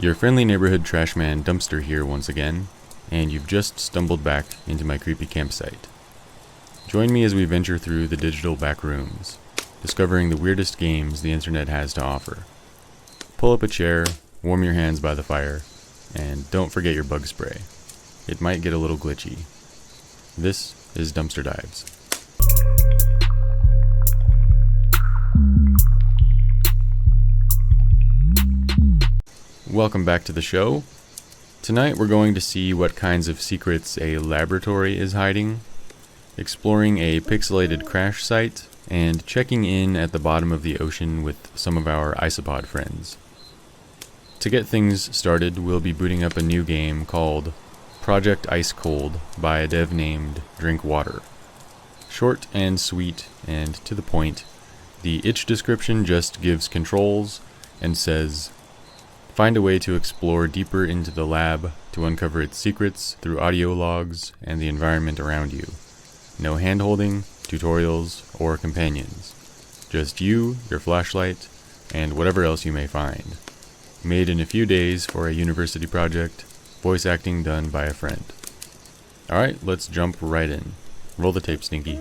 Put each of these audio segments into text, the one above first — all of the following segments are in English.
Your friendly neighborhood trashman Dumpster here once again, and you've just stumbled back into my creepy campsite. Join me as we venture through the digital backrooms, discovering the weirdest games the internet has to offer. Pull up a chair, warm your hands by the fire, and don't forget your bug spray. It might get a little glitchy. This is Dumpster Dives. Welcome back to the show. Tonight we're going to see what kinds of secrets a laboratory is hiding, exploring a pixelated crash site, and checking in at the bottom of the ocean with some of our isopod friends. To get things started, we'll be booting up a new game called Project Ice Cold by a dev named Drinkwater. Short and sweet and to the point, the itch description just gives controls and says, find a way to explore deeper into the lab to uncover its secrets through audio logs and the environment around you. No hand-holding, tutorials, or companions. Just you, your flashlight, and whatever else you may find. Made in a few days for a university project, voice acting done by a friend. Alright, let's jump right in. Roll the tape, Stinky.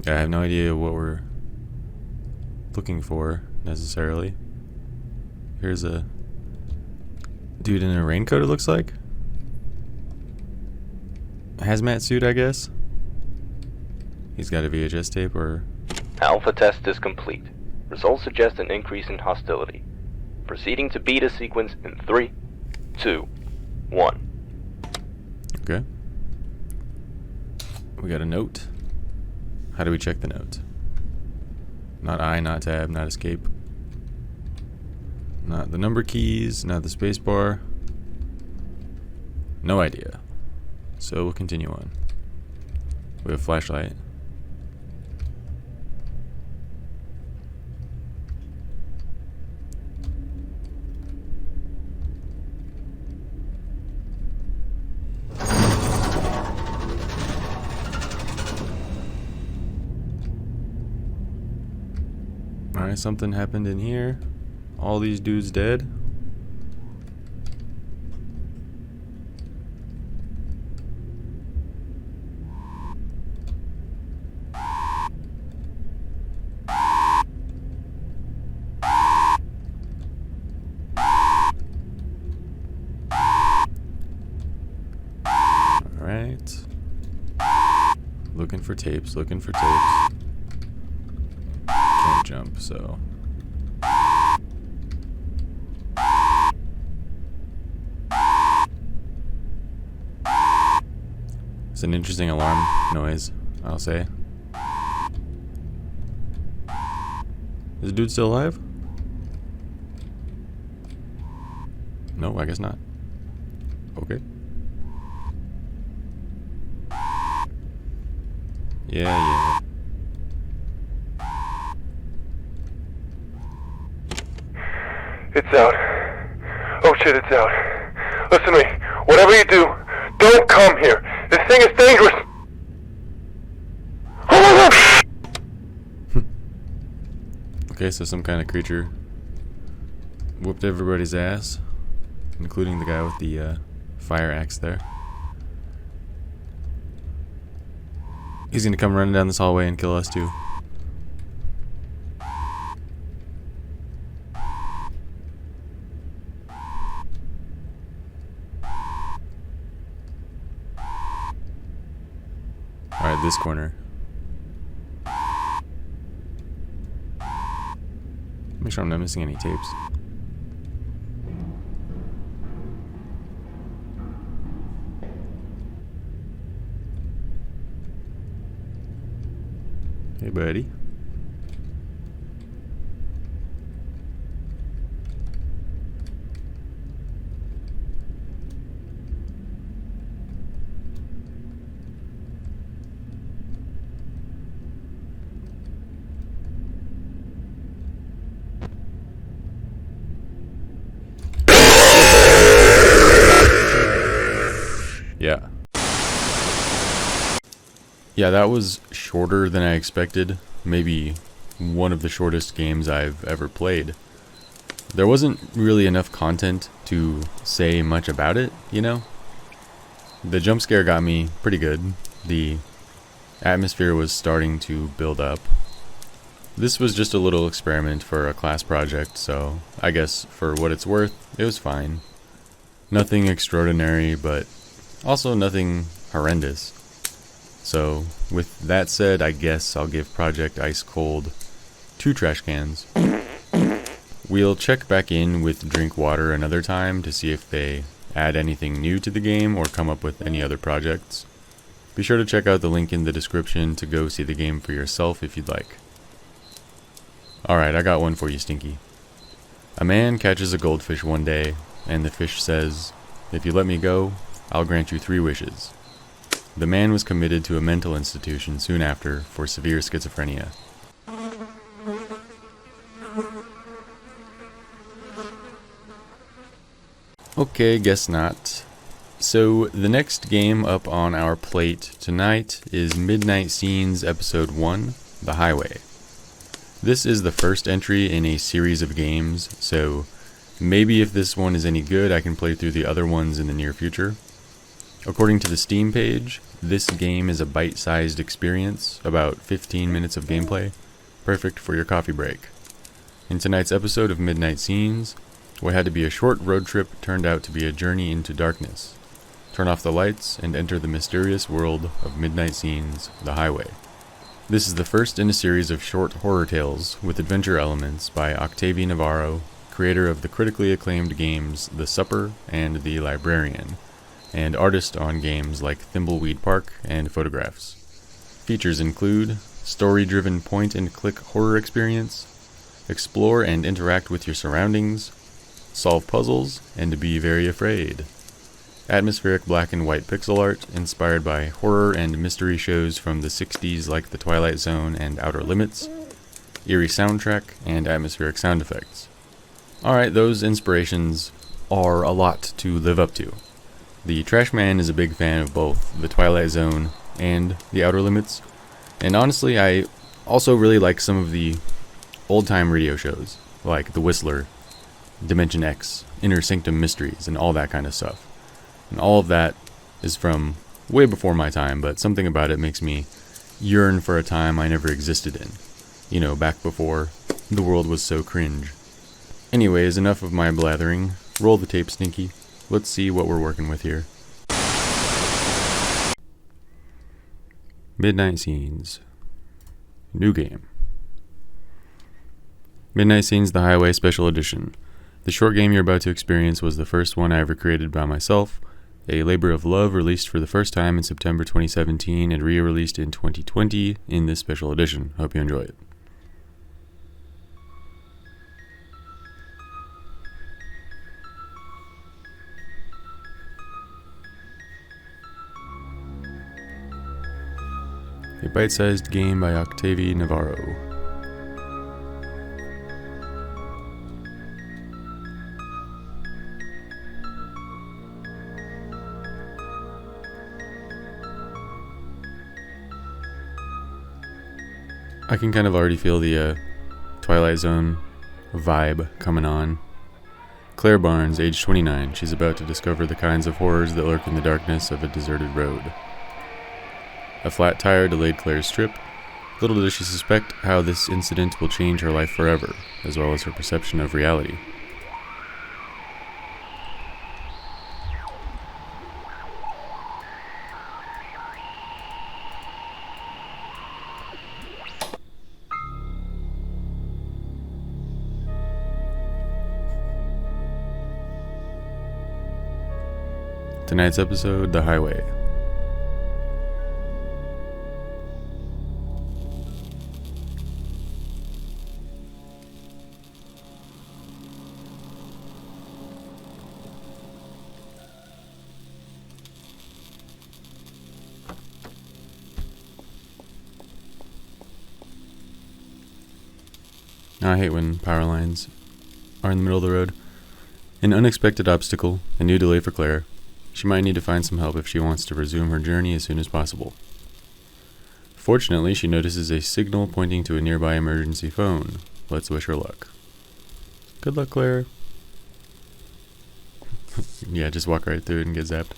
I have no idea what we're looking for, necessarily. Here's a dude in a raincoat, it looks like. Hazmat suit, I guess. He's got a VHS tape, or... Alpha test is complete. Results suggest an increase in hostility. Proceeding to beta sequence in 3, 2, 1. Okay. We got a note. How do we check the note? Not I, not tab, not escape. Not the number keys, not the space bar. No idea. So we'll continue on. We have a flashlight. Alright, something happened in here. All these dudes dead. Alright. Looking for tapes, looking for tapes. Can't jump, so... It's an interesting alarm noise, I'll say. Is the dude still alive? No, I guess not. Okay. Yeah. It's out. Oh shit, it's out. Listen to me. Whatever you do, don't come here. This thing is dangerous. Oh my God! Okay, so some kind of creature whooped everybody's ass, including the guy with the fire axe there. He's gonna come running down this hallway and kill us too. Alright, this corner. Make sure I'm not missing any tapes. Hey, buddy. Yeah, that was shorter than I expected. Maybe one of the shortest games I've ever played. There wasn't really enough content to say much about it, you know? The jump scare got me pretty good. The atmosphere was starting to build up. This was just a little experiment for a class project, so I guess for what it's worth, it was fine. Nothing extraordinary, but also nothing horrendous. So, with that said, I guess I'll give Project Ice Cold 2 trash cans. We'll check back in with Drink Water another time to see if they add anything new to the game or come up with any other projects. Be sure to check out the link in the description to go see the game for yourself if you'd like. Alright, I got one for you, Stinky. A man catches a goldfish one day, and the fish says, "If you let me go, I'll grant you 3 wishes." The man was committed to a mental institution soon after for severe schizophrenia. Okay, guess not. So, the next game up on our plate tonight is Midnight Scenes Episode 1, The Highway. This is the first entry in a series of games, so maybe if this one is any good, I can play through the other ones in the near future. According to the Steam page, this game is a bite-sized experience, about 15 minutes of gameplay, perfect for your coffee break. In tonight's episode of Midnight Scenes, what had to be a short road trip turned out to be a journey into darkness. Turn off the lights and enter the mysterious world of Midnight Scenes, The Highway. This is the first in a series of short horror tales with adventure elements by Octavio Navarro, creator of the critically acclaimed games The Supper and The Librarian, and artist on games like Thimbleweed Park and Photographs. Features include story-driven point-and-click horror experience, explore and interact with your surroundings, solve puzzles, and be very afraid. Atmospheric black and white pixel art inspired by horror and mystery shows from the 60s like The Twilight Zone and Outer Limits, eerie soundtrack, and atmospheric sound effects. Alright, those inspirations are a lot to live up to. The Trashman is a big fan of both The Twilight Zone and The Outer Limits, and honestly, I also really like some of the old-time radio shows, like The Whistler, Dimension X, Inner Sanctum Mysteries, and all that kind of stuff. And all of that is from way before my time, but something about it makes me yearn for a time I never existed in. You know, back before the world was so cringe. Anyways, enough of my blathering. Roll the tape, Stinky. Let's see what we're working with here. Midnight Scenes. New game. Midnight Scenes The Highway Special Edition. The short game you're about to experience was the first one I ever created by myself, a labor of love released for the first time in September 2017 and re-released in 2020 in this special edition. Hope you enjoy it. A bite-sized game by Octavio Navarro. I can kind of already feel the Twilight Zone vibe coming on. Claire Barnes, age 29. She's about to discover the kinds of horrors that lurk in the darkness of a deserted road. A flat tire delayed Claire's trip. Little does she suspect how this incident will change her life forever, as well as her perception of reality. Tonight's episode, The Highway. I hate when power lines are in the middle of the road. An unexpected obstacle, a new delay for Claire. She might need to find some help if she wants to resume her journey as soon as possible. Fortunately, she notices a signal pointing to a nearby emergency phone. Let's wish her luck. Good luck, Claire. Yeah, just walk right through it and get zapped.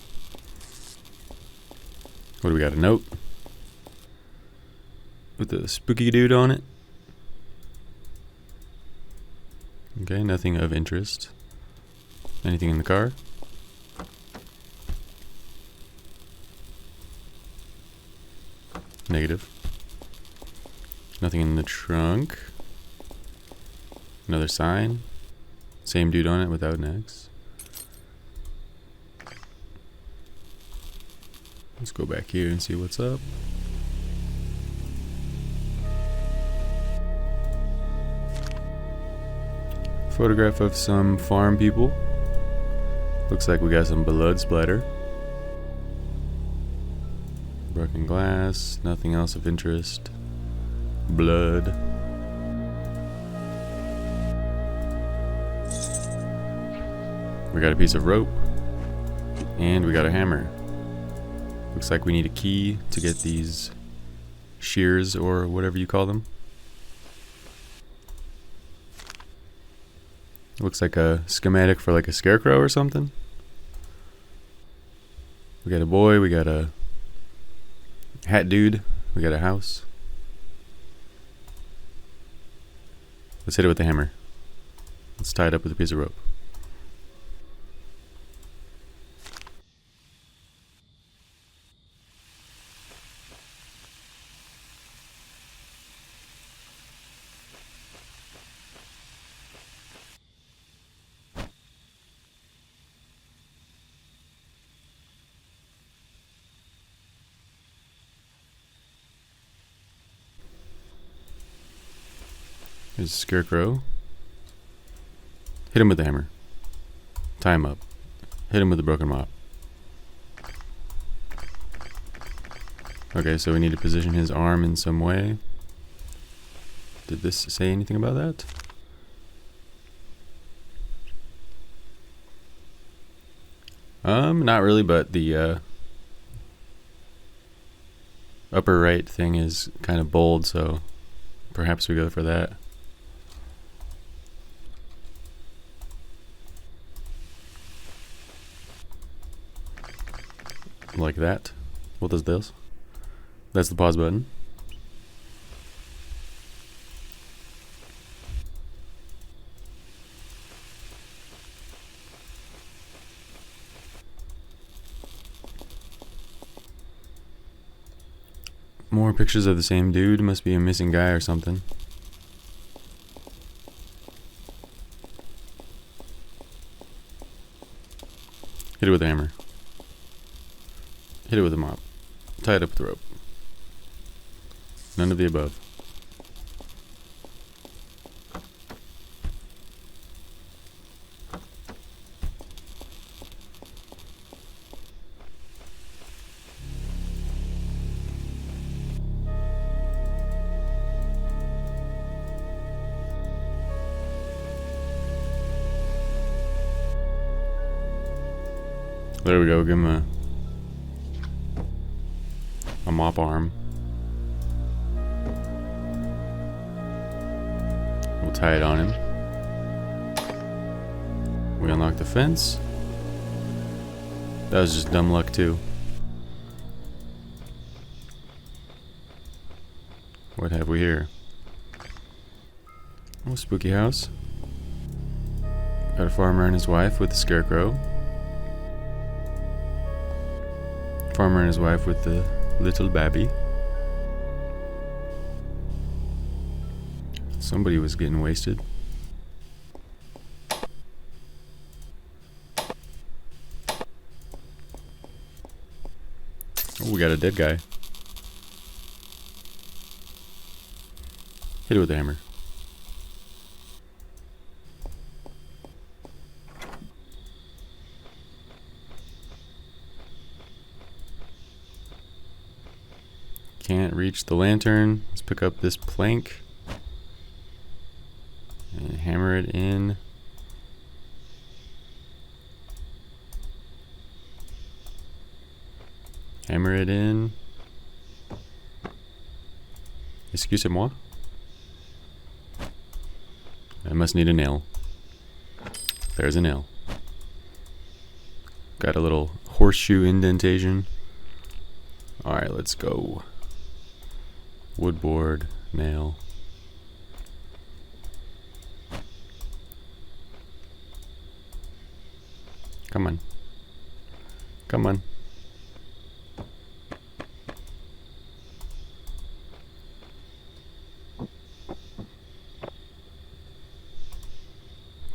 What do we got? A note? With a spooky dude on it? Okay, nothing of interest. Anything in the car? Negative. Nothing in the trunk. Another sign. Same dude on it without an X. Let's go back here and see what's up. Photograph of some farm people. Looks like we got some blood splatter. Broken glass, nothing else of interest. Blood. We got a piece of rope. And we got a hammer. Looks like we need a key to get these shears or whatever you call them. Looks like a schematic for like a scarecrow or something. We got a boy, we got a hat dude, we got a house. Let's hit it with the hammer. Let's tie it up with a piece of rope. There's a scarecrow. Hit him with the hammer. Tie him up. Hit him with a broken mop. Okay, so we need to position his arm in some way. Did this say anything about that? Not really, but the upper right thing is kind of bold, so perhaps we go for that. Like that. What does this? That's the pause button. More pictures of the same dude. Must be a missing guy or something. Hit it with a hammer. Hit it with a mop. Tie it up with a rope. None of the above. There we go. Give him a mop arm. We'll tie it on him. We unlock the fence. That was just dumb luck too. What have we here? Oh, spooky house. Got a farmer and his wife with the scarecrow. Farmer and his wife with the little babby. Somebody was getting wasted. Oh, we got a dead guy. Hit it with a hammer. Can't reach the lantern. Let's pick up this plank and hammer it in. Hammer it in. Excusez-moi. I must need a nail. There's a nail. Got a little horseshoe indentation. Alright, let's go. Woodboard, nail. Come on. Come on.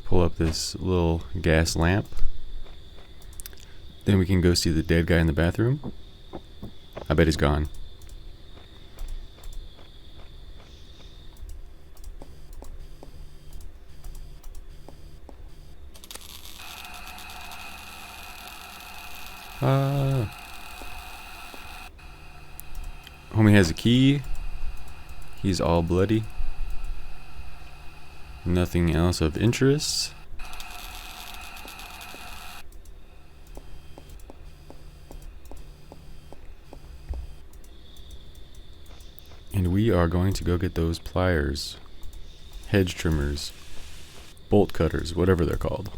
Pull up this little gas lamp. Then we can go see the dead guy in the bathroom. I bet he's gone. Homie has a key. He's all bloody. Nothing else of interest. And we are going to go get those pliers, hedge trimmers, bolt cutters, whatever they're called.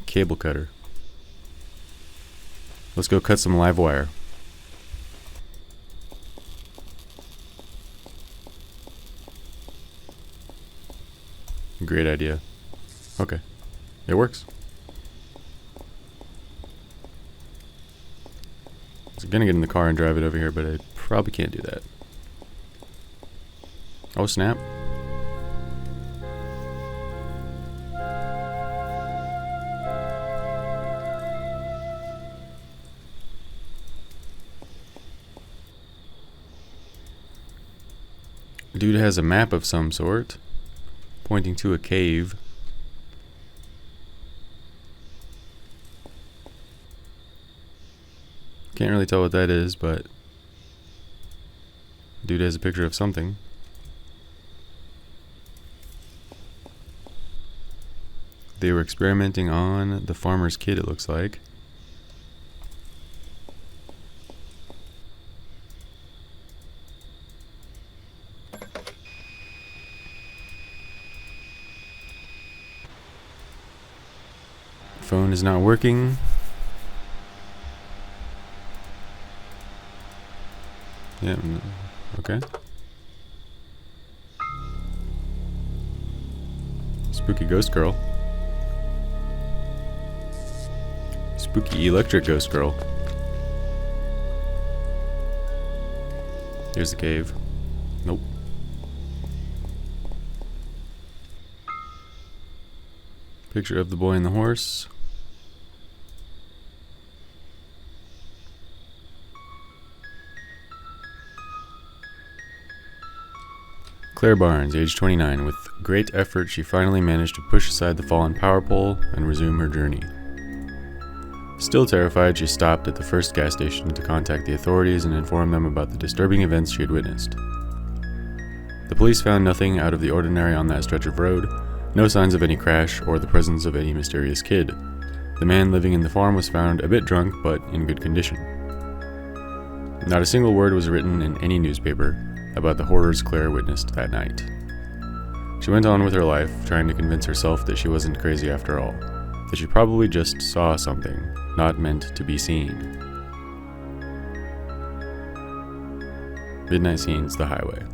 Cable cutter. Let's go cut some live wire. Great idea. Okay. It works. I was gonna get in the car and drive it over here, but I probably can't do that. Oh, snap. Dude has a map of some sort, pointing to a cave. Can't really tell what that is, but dude has a picture of something. They were experimenting on the farmer's kid, it looks like. Phone is not working. Yeah, okay. Spooky ghost girl. Spooky electric ghost girl. Here's the cave. Nope. Picture of the boy and the horse. Claire Barnes, age 29. With great effort, she finally managed to push aside the fallen power pole and resume her journey. Still terrified, she stopped at the first gas station to contact the authorities and inform them about the disturbing events she had witnessed. The police found nothing out of the ordinary on that stretch of road, no signs of any crash or the presence of any mysterious kid. The man living in the farm was found a bit drunk, but in good condition. Not a single word was written in any newspaper about the horrors Claire witnessed that night. She went on with her life, trying to convince herself that she wasn't crazy after all, that she probably just saw something not meant to be seen. Midnight Scenes, The Highway.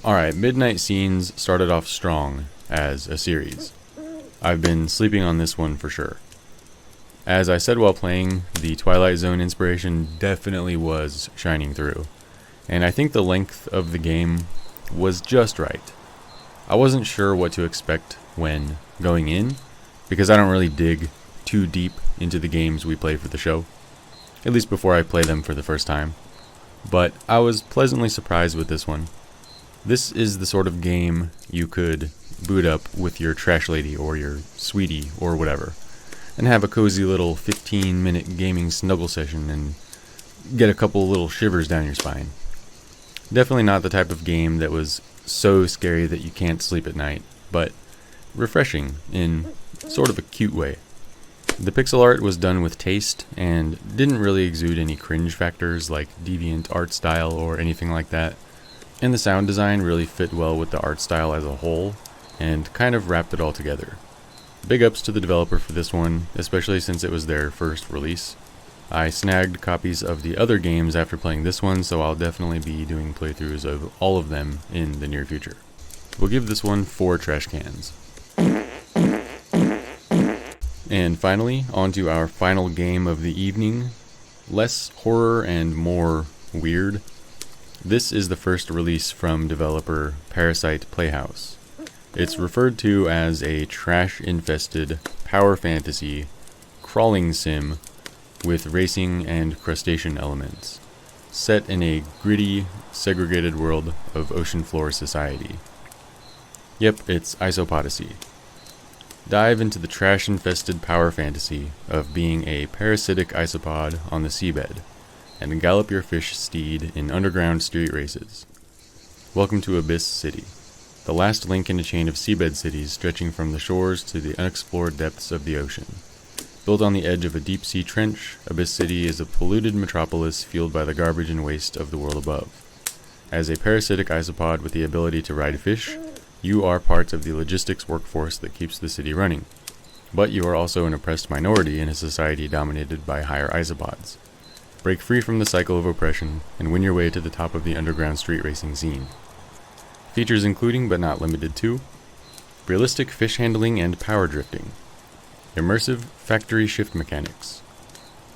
Alright, Midnight Scenes started off strong as a series. I've been sleeping on this one for sure. As I said while playing, the Twilight Zone inspiration definitely was shining through, and I think the length of the game was just right. I wasn't sure what to expect when going in, because I don't really dig too deep into the games we play for the show, at least before I play them for the first time, but I was pleasantly surprised with this one. This is the sort of game you could boot up with your trash lady or your sweetie or whatever, and have a cozy little 15-minute gaming snuggle session and get a couple little shivers down your spine. Definitely not the type of game that was so scary that you can't sleep at night, but refreshing in sort of a cute way. The pixel art was done with taste and didn't really exude any cringe factors like deviant art style or anything like that. And the sound design really fit well with the art style as a whole and kind of wrapped it all together. Big ups to the developer for this one, especially since it was their first release. I snagged copies of the other games after playing this one, so I'll definitely be doing playthroughs of all of them in the near future. We'll give this one 4 trash cans. And finally, on to our final game of the evening. Less horror and more weird. This is the first release from developer Parasite Playhouse. It's referred to as a trash-infested power fantasy crawling sim with racing and crustacean elements, set in a gritty, segregated world of ocean floor society. Yep, it's isop0dyssey. Dive into the trash-infested power fantasy of being a parasitic isopod on the seabed, and gallop your fish steed in underground street races. Welcome to Abyss City, the last link in a chain of seabed cities stretching from the shores to the unexplored depths of the ocean. Built on the edge of a deep-sea trench, Abyss City is a polluted metropolis fueled by the garbage and waste of the world above. As a parasitic isopod with the ability to ride fish, you are part of the logistics workforce that keeps the city running. But you are also an oppressed minority in a society dominated by higher isopods. Break free from the cycle of oppression and win your way to the top of the underground street racing scene. Features including, but not limited to, realistic fish handling and power drifting, immersive factory shift mechanics,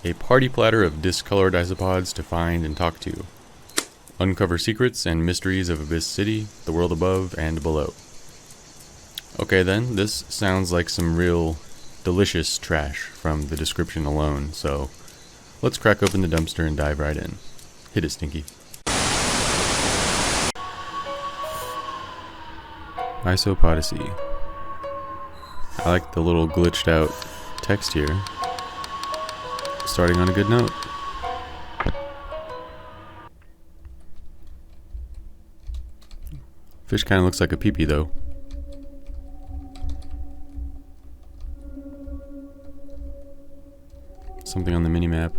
a party platter of discolored isopods to find and talk to, uncover secrets and mysteries of Abyss City, the world above and below. Okay then, this sounds like some real delicious trash from the description alone, so let's crack open the dumpster and dive right in. Hit it, Stinky. isop0dyssey. I like the little glitched out text here. Starting on a good note. Fish kind of looks like a peepee though. Something on the mini-map.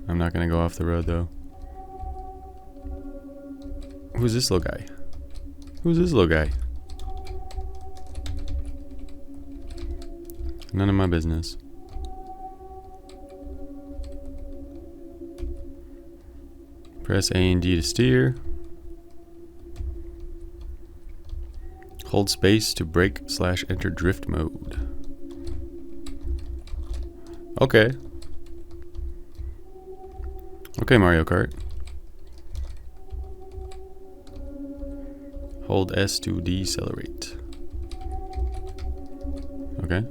I'm not gonna go off the road though. Who's this little guy? Who's this little guy? None of my business. Press A and D to steer. Hold space to brake/enter drift mode. Okay. Okay, Mario Kart. Hold S to decelerate. Okay.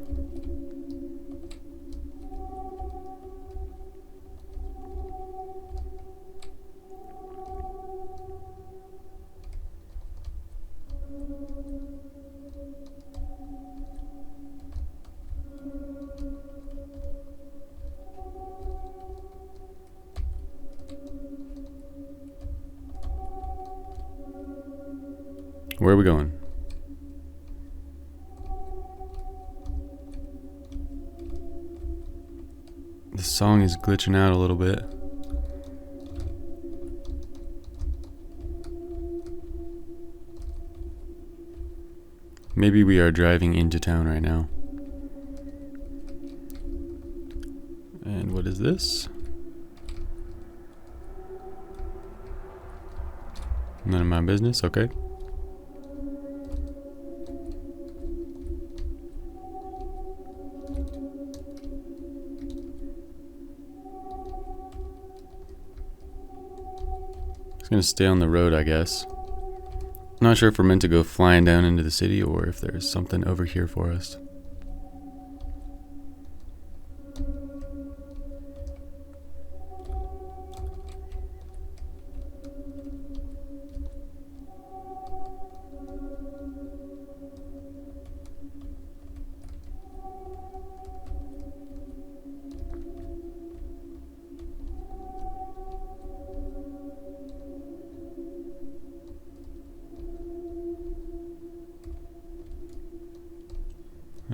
Where are we going? The song is glitching out a little bit. Maybe we are driving into town right now. And what is this? None of my business, okay. It's gonna stay on the road, I guess. Not sure if we're meant to go flying down into the city or if there's something over here for us.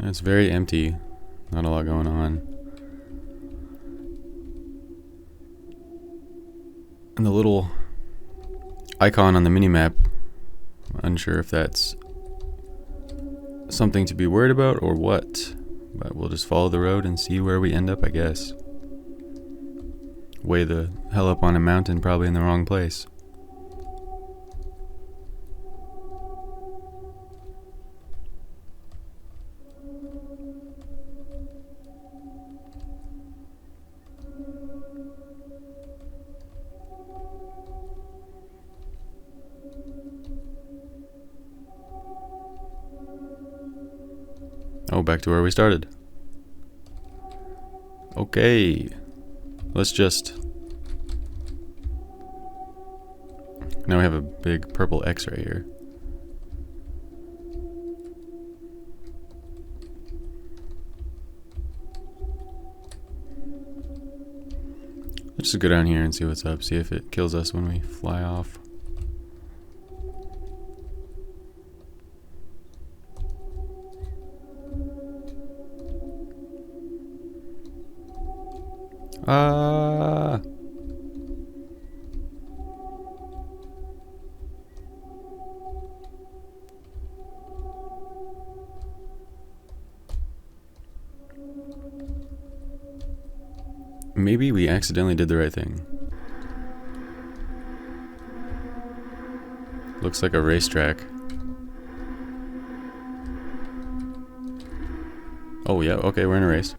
It's very empty. Not a lot going on. And the little icon on the minimap, unsure if that's something to be worried about or what. But we'll just follow the road and see where we end up, I guess. Way the hell up on a mountain, probably in the wrong place. Oh, back to where we started. Okay. Let's just... Now we have a big purple X right here. Let's just go down here and see what's up. See if it kills us when we fly off. Maybe we accidentally did the right thing. Looks like a racetrack. Oh yeah, okay, we're in a race.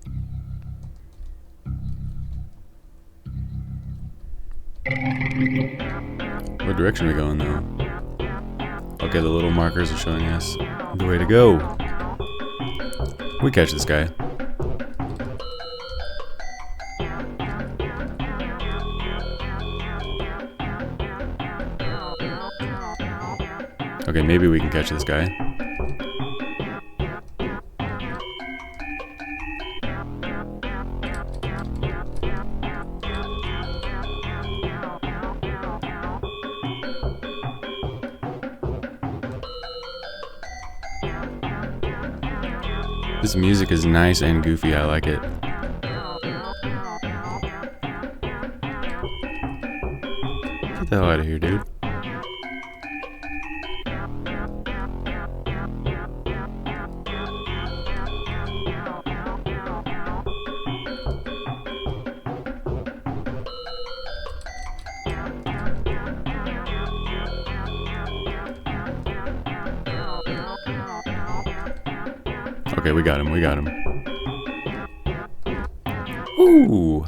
What direction are we going though? Okay, the little markers are showing us the way to go. We catch this guy. Okay, maybe we can catch this guy. This music is nice and goofy, I like it. Get the hell out of here, dude. Okay, we got him, we got him. Ooh.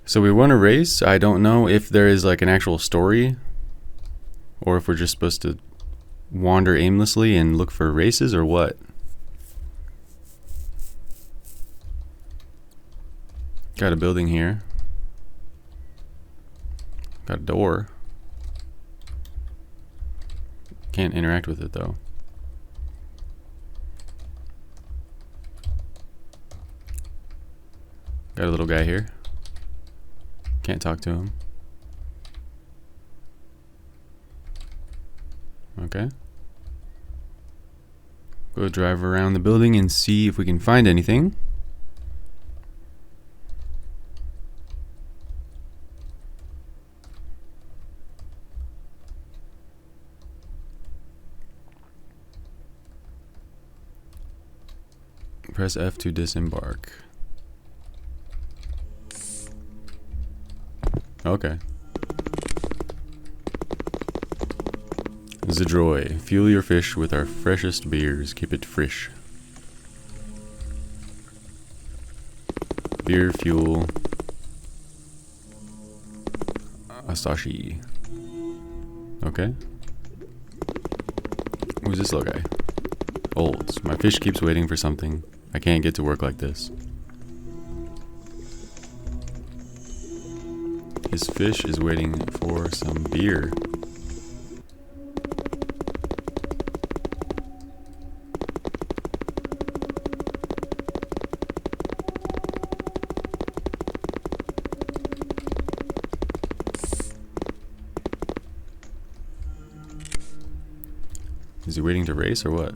So we won a race. I don't know if there is like an actual story or if we're just supposed to wander aimlessly and look for races or what. Got a building here. Got a door. Can't interact with it though. Got a little guy here. Can't talk to him. Okay. Go drive around the building and see if we can find anything. Press F to disembark. Okay. Zedroy, fuel your fish with our freshest beers. Keep it fresh. Beer, fuel. Asashi. Okay. Who's this little guy? Old. My fish keeps waiting for something. I can't get to work like this. His fish is waiting for some beer. Is he waiting to race or what?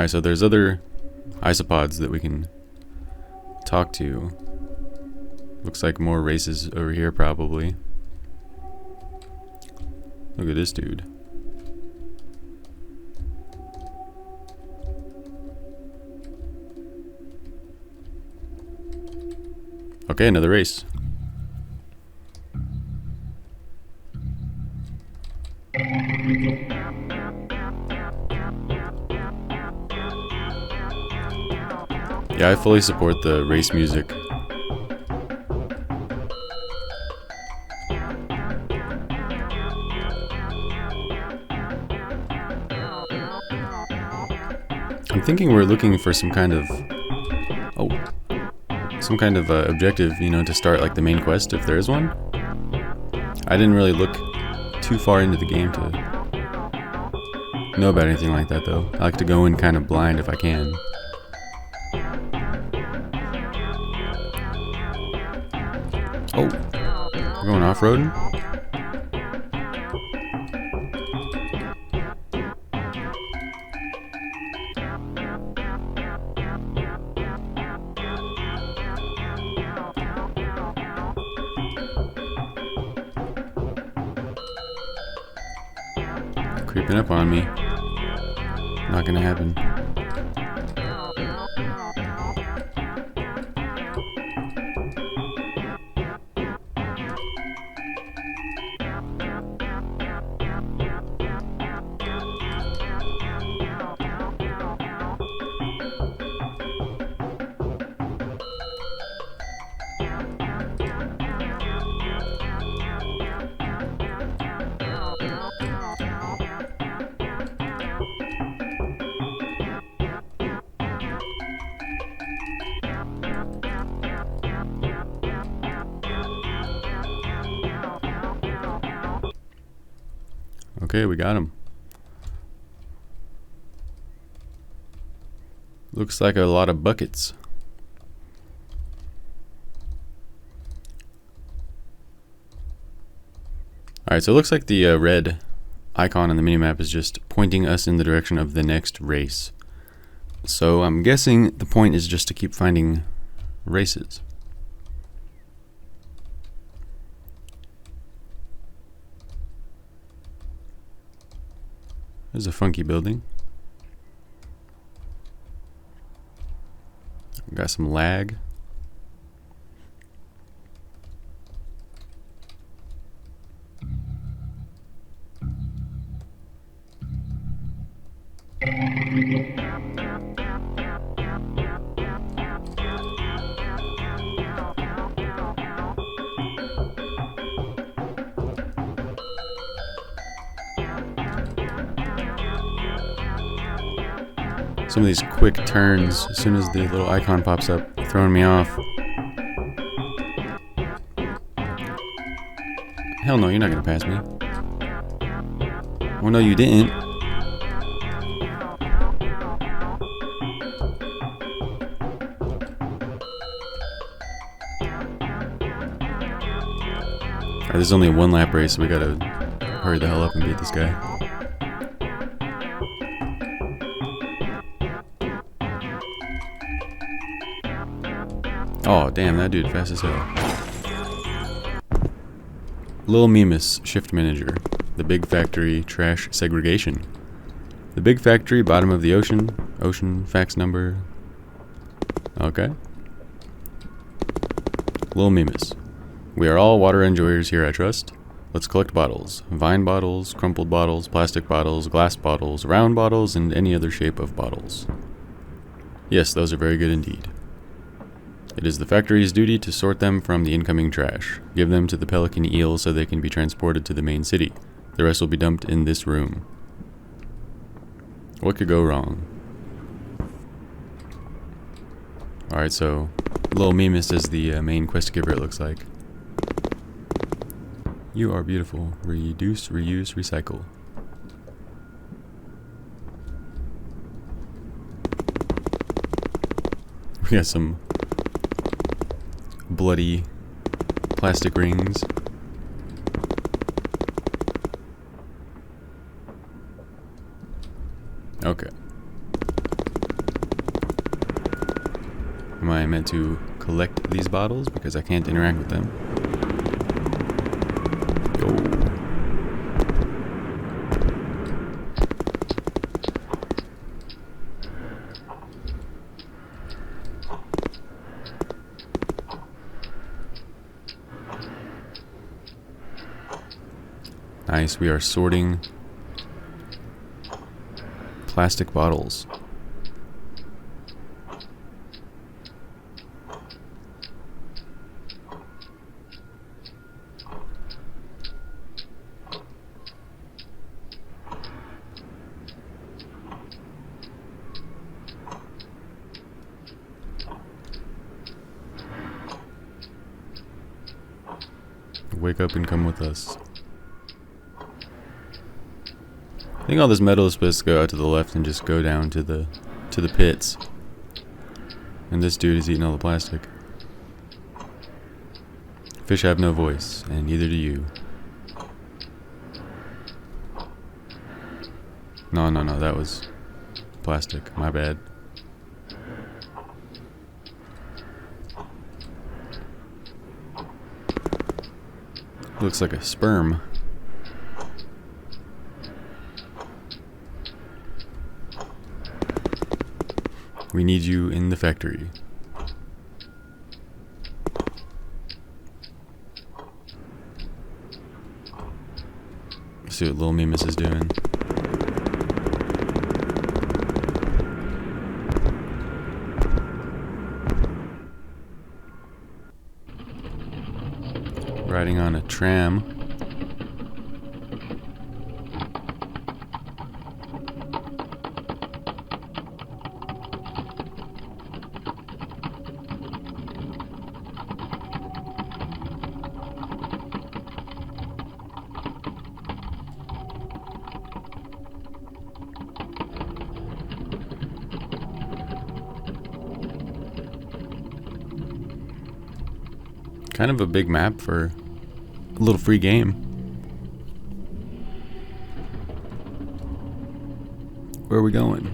Alright, so there's other isopods that we can talk to. Looks like more races over here, probably. Look at this dude. Okay, another race. Yeah, I fully support the race music. I'm thinking we're looking for some kind of objective, you know, to start like the main quest if there is one. I didn't really look too far into the game to know about anything like that, though. I like to go in kind of blind if I can. Oh, we're going off-roading? Creeping up on me. Not gonna happen. Okay, we got him. Looks like a lot of buckets. Alright, so it looks like the red icon on the minimap is just pointing us in the direction of the next race. So I'm guessing the point is just to keep finding races. There's a funky building. Got some lag. Some of these quick turns, as soon as the little icon pops up, throwing me off. Hell no, you're not gonna pass me. Oh no, you didn't. Alright, this is only a one lap race, so we gotta hurry the hell up and beat this guy. Oh, damn, that dude fast as hell. Lil Mimus, Shift Manager. The Big Factory, Trash Segregation. The Big Factory, bottom of the ocean. Ocean, fax number. Okay. Lil Mimus. We are all water enjoyers here, I trust. Let's collect bottles. Vine bottles, crumpled bottles, plastic bottles, glass bottles, round bottles, and any other shape of bottles. Yes, those are very good indeed. It is the factory's duty to sort them from the incoming trash. Give them to the pelican eel so they can be transported to the main city. The rest will be dumped in this room. What could go wrong? Alright, so Lil Mimus is the main quest giver, it looks like. You are beautiful. Reduce, reuse, recycle. We got some bloody plastic rings. Okay. am I meant to collect these bottles because I can't interact with them. Go. Nice, we are sorting plastic bottles. Wake up and come with us. I think all this metal is supposed to go out to the left and just go down to the pits. And this dude is eating all the plastic. Fish have no voice, and neither do you. No, that was plastic. My bad. Looks like a sperm. We need you in the factory. Let's see what Lil Mimus is doing. Riding on a tram. Kind of a big map for a little free game. Where are we going?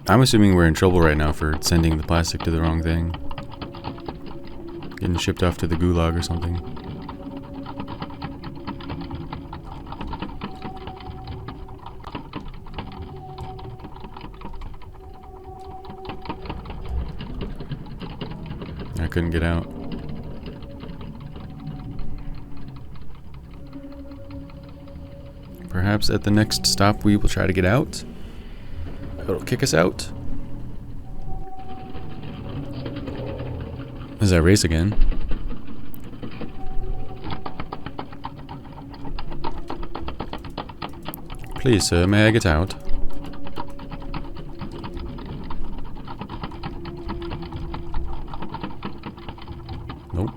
I'm assuming we're in trouble right now for sending the plastic to the wrong thing. Getting shipped off to the gulag or something. I couldn't get out. Perhaps at the next stop we will try to get out. It'll kick us out. As I race again. Please, sir, may I get out? Nope.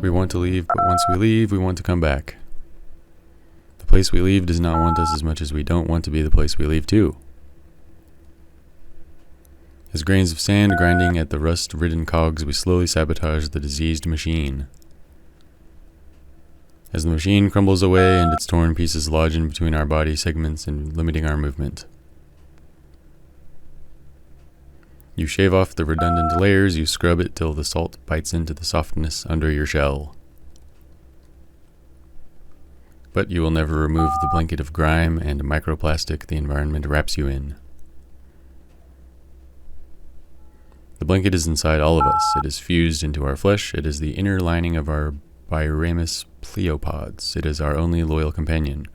We want to leave, but once we leave, we want to come back. The place we leave does not want us as much as we don't want to be the place we leave to. As grains of sand grinding at the rust-ridden cogs, we slowly sabotage the diseased machine. As the machine crumbles away and its torn pieces lodge in between our body segments and limiting our movement. You shave off the redundant layers, you scrub it till the salt bites into the softness under your shell. But you will never remove the blanket of grime and microplastic the environment wraps you in. The blanket is inside all of us. It is fused into our flesh. It is the inner lining of our biramus pleopods. It is our only loyal companion.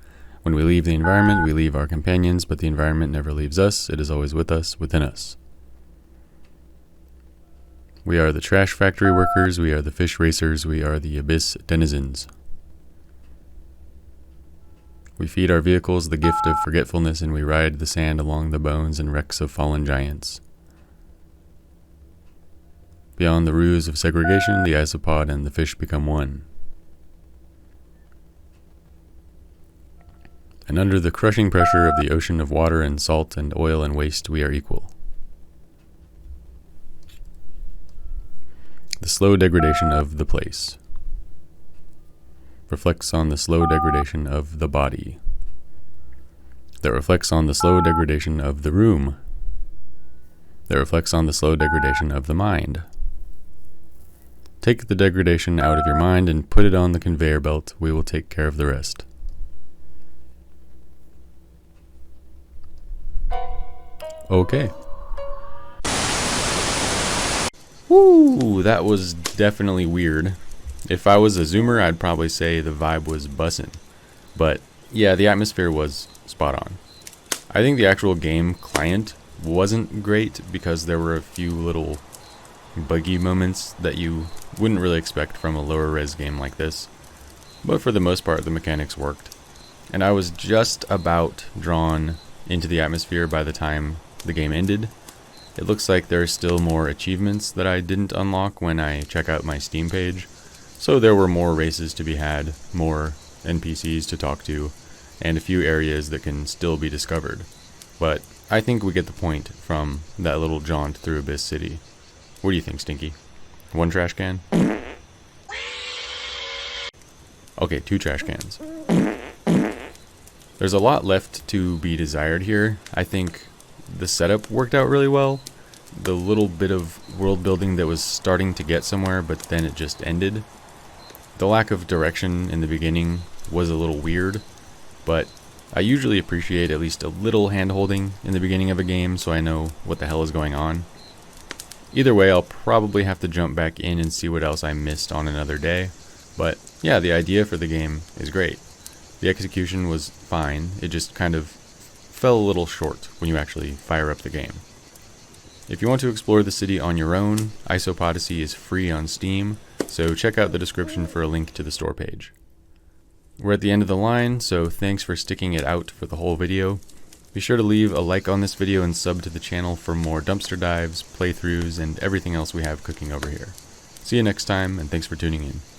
When we leave the environment, we leave our companions, but the environment never leaves us. It is always with us, within us. We are the trash factory workers, we are the fish racers, we are the abyss denizens. We feed our vehicles the gift of forgetfulness, and we ride the sand along the bones and wrecks of fallen giants. Beyond the ruse of segregation, the isopod and the fish become one. And under the crushing pressure of the ocean of water and salt and oil and waste, we are equal. The slow degradation of the place reflects on the slow degradation of the body. That reflects on the slow degradation of the room. That reflects on the slow degradation of the mind. Take the degradation out of your mind and put it on the conveyor belt. We will take care of the rest. Okay. Woo! That was definitely weird. If I was a zoomer, I'd probably say the vibe was bussin'. But yeah, the atmosphere was spot on. I think the actual game client wasn't great because there were a few little buggy moments that you wouldn't really expect from a lower res game like this. But for the most part, the mechanics worked. And I was just about drawn into the atmosphere by the time the game ended. It looks like there are still more achievements that I didn't unlock when I check out my Steam page. So there were more races to be had, more NPCs to talk to, and a few areas that can still be discovered. But I think we get the point from that little jaunt through Abyss City. What do you think, Stinky? 1 trash can? Okay, 2 trash cans. There's a lot left to be desired here. I think the setup worked out really well. The little bit of world building that was starting to get somewhere, but then it just ended. The lack of direction in the beginning was a little weird, but I usually appreciate at least a little hand-holding in the beginning of a game so I know what the hell is going on. Either way, I'll probably have to jump back in and see what else I missed on another day, but yeah, the idea for the game is great. The execution was fine, it just kind of fell a little short when you actually fire up the game. If you want to explore the city on your own, isop0dyssey is free on Steam, so check out the description for a link to the store page. We're at the end of the line, so thanks for sticking it out for the whole video. Be sure to leave a like on this video and sub to the channel for more dumpster dives, playthroughs, and everything else we have cooking over here. See you next time, and thanks for tuning in.